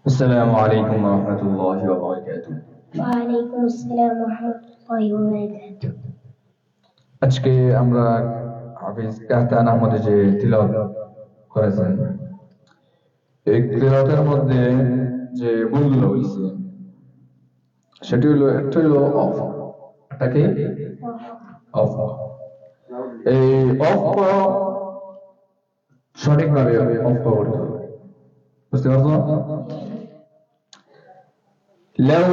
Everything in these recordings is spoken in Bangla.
السلام عليكم ورحمة الله وبركاته. وعليكم السلام ورحمة الله وبركاته. আজকে আমরা হাফিজ কাহতান আহমদের যে তিলাওয়াত করেছেন, এই তিলাওয়াতের মধ্যে যে ভুলগুলো হয়েছে সেটি হলো একটা হলো অফ, এটাকে অফ, এই অফ সঠিকভাবে অফ করতে হবে, বুঝতে পারছো? لو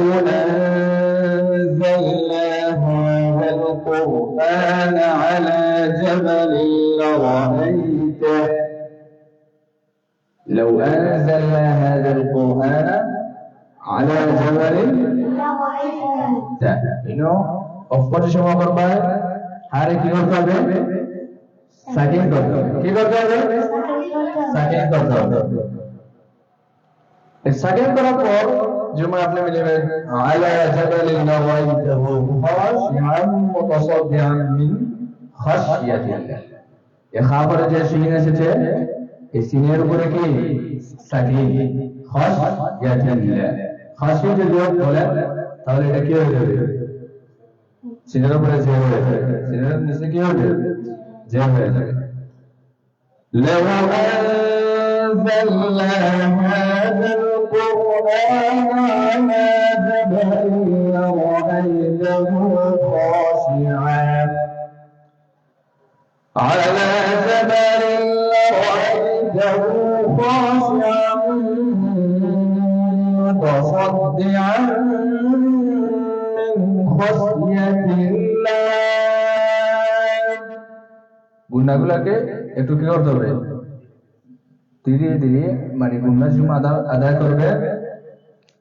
أنزلنا هذا القرآن على جبل لرأيته لو أنزلنا هذا القرآن على جبل لرأيته অফ করতে সময় করবে হারে কি করতে হবে? সাকিন করতে হবে। কি করতে হবে? সাকিন করতে হবে। সাকিন করার পর যেমন আপনি মিলবেন আলা জাবালিন রাআইতাহু খাশিআন মুতাসাদ্দিআন মিন খাশিয়াতিল্লাহ। এই খাবারে যে সিন এসেছে, এই সিনের উপরে কি সাকিন, খাশিয়াতিল্লাহ। খাশিয়া যদি বলে তাহলে এটা কি হয়ে যাবে? সিনের উপরে যে হয়ে যাবে, সিনের নিচে কি হবে? যে হয়ে যাবে। لو أنزلنا هذا القرآن على جبل لرأيته خاشعا متصدعا من خشية الله। গুণাগুলোকে একটু কি করতে হবে? ধীরে ধীরে মানে গুণা যুম আদায় করবে।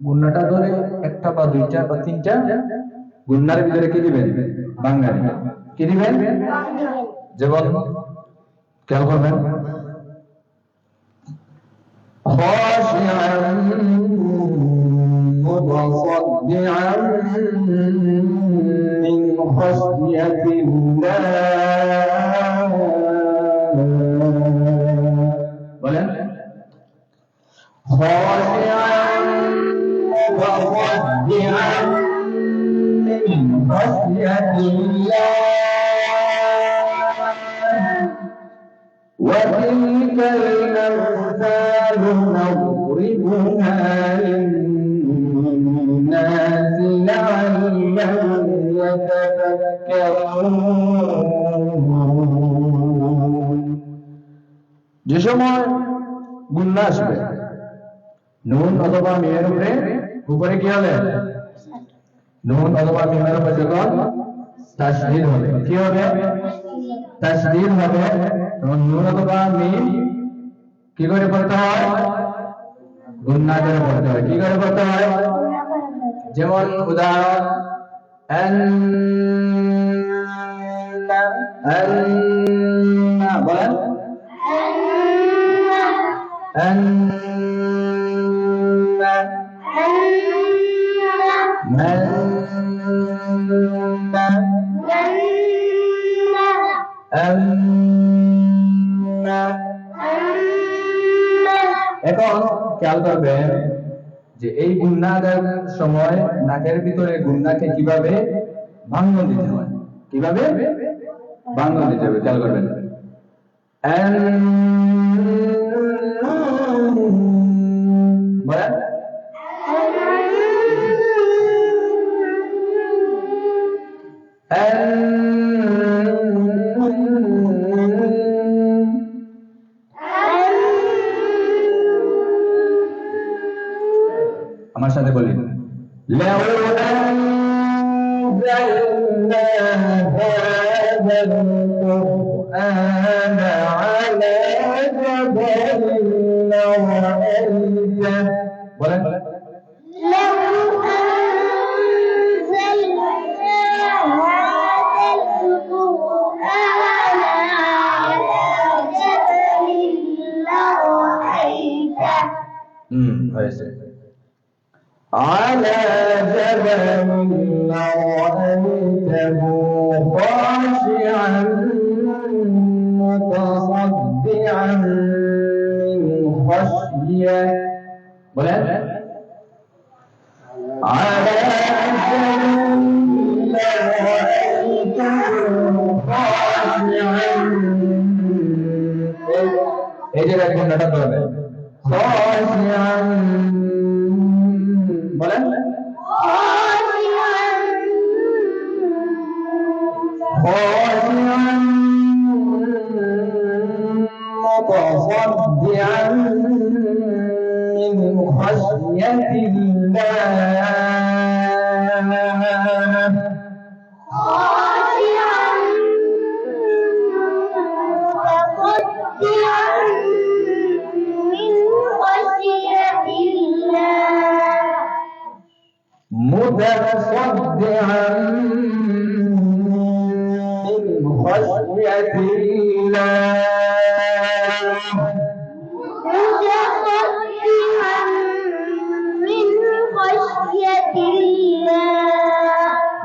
গুণাটা ধরে একটা বা দুইটা বা তিনটা গুণার ভিতরে কি দিবেন? বাঙালি কি দিবেন? যেমন খেয়াল করবেন, خاشعا متصدعا من خشية الله বলেন خاشعا متصدعا من خشية الله وتلك الأمثال نضربها للناس لعلهم يتفكرون। যে সময় গুণা আসবে, নুন অথবা মিমের উপরে কি হবে? নুন অথবা মিমের উপরে যখন তাসদীদ হবে, কি হবে? তাসদীদ হবে, তখন নুন অথবা মিম কি করে পড়তে হয়? গুণা করে পড়তে হয়। কি করে পড়তে হয়? যেমন উদাহরণ আন্না বলেন أنا من এখন খেয়াল করবেন যে এই গুণার সময় নাকের ভিতরে গুণাকে কিভাবে ভাঙন দিতে হয়, কিভাবে ভাঙন দিতে হবে খেয়াল করবেন। বলেন আমার সাথে বলেন لو أنزلنا هذا القرآن على جبل لرأيته বলেন لو أنزلنا هذا القرآن على جبل لرأيته হয়েছে على جبل لرأيته خاشعا متصدعا من خشية বলেন على أجل এই যে ঘন্টাটা ধরবে خاشعا বলেন خاشعا متصدعا من خشية الله متصدعا من خشية الله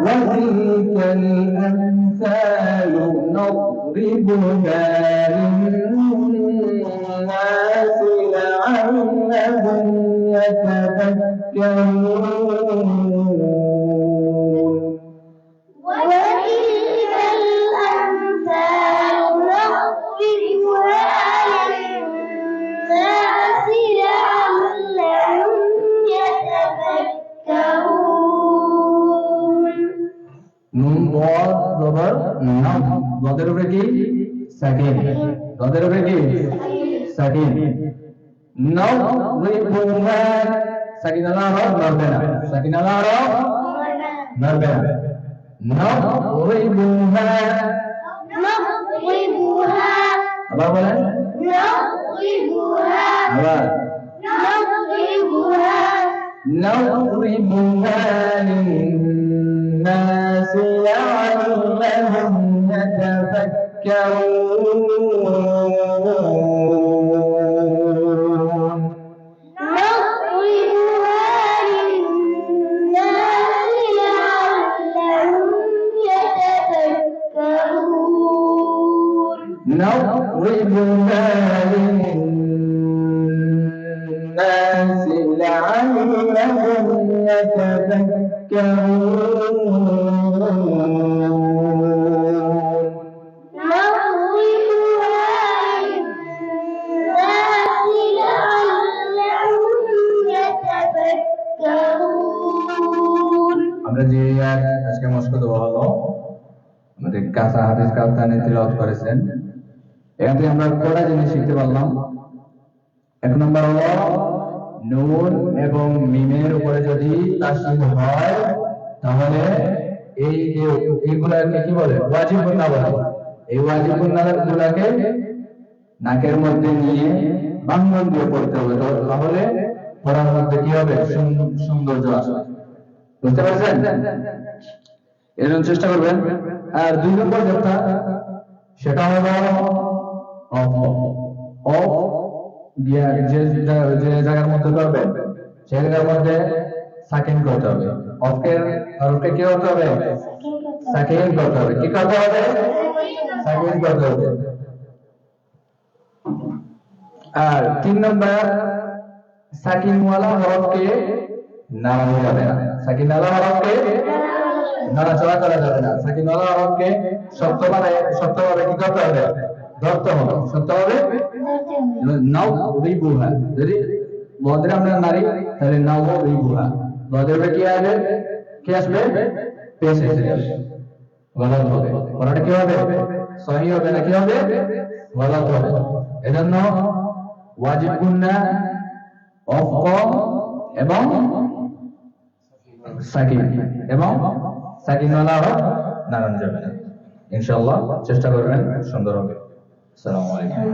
وتلك الأمثال نضربها للناس لعلهم يتفكرون وتلك الأمثال نضربها للناس لعلهم يتفكرون নুন ضاد জবর নাম ضادের উপরে কি সাকিন ضادের উপরে কি সাকিন نضربها সাকিন আলা আরব নড়বে না সাকিন আলা আরব নড়বে না نضربها আবার বলেন আবার نضربها للناس لعلهم يتفكرون نضربها للناس لعلهم يتفكرون আমরা যে আজকে মস্কো দেওয়া হলো আমাদের কাসা হাফিজ কালতানে তিলাওয়াত করেছেন এখান থেকে আমরা কটা জিনিস শিখতে পারলাম। এক নম্বর হলো নুন এবং মিমের উপরে যদি তাসদীদ হয় তাহলে এই যে এইগুলাকে কি বলে ওয়াজিব গুন্না বলে। এই ওয়াজিব গুন্নাগুলোকে নাকের মধ্যে নিয়ে বাংলা দিয়ে পড়তে হবে, তাহলে পড়ার মধ্যে কি হবে সৌন্দর্য আসবে। বুঝতে পারছেন? এর জন্য চেষ্টা করবেন। আর দুই নম্বর যেটা সেটা হলো যে জায়গার মধ্যে করবেন সেই জায়গার মধ্যে সাকিন করতে হবে। অফের হরফে কি করতে হবে? সাকিন করতে হবে। কি করতে হবে? সাকিন করতে হবে। আর তিন নম্বর সাকিনওয়ালা হরফকে নাড়ানো যাবে না। সাকিনওয়ালা হরফকে নাড়াচাড়া করা যাবে না। সাকিনওয়ালা হরফকে শক্তভাবে কি করতে হবে? ধরতে হবে। শক্তভাবে নাউরিবুহা। যদি বদরে আমরা নারী তাহলে নাউরিবুহা। বদরে কি আসবে? কি আসবে? পেশ এসে যাবে। গলত হবে। পড়াটা কি হবে? সহি হবে না কি হবে? গলত হবে। এজন্য ওয়াজিব গুন্না অফ এবং সাকিন এবং সাকিনওয়ালা হরফ নাড়ানো যাবে না। ইনশাআল্লাহ চেষ্টা করবেন, সুন্দর হবে। আসসালামু আলাইকুম।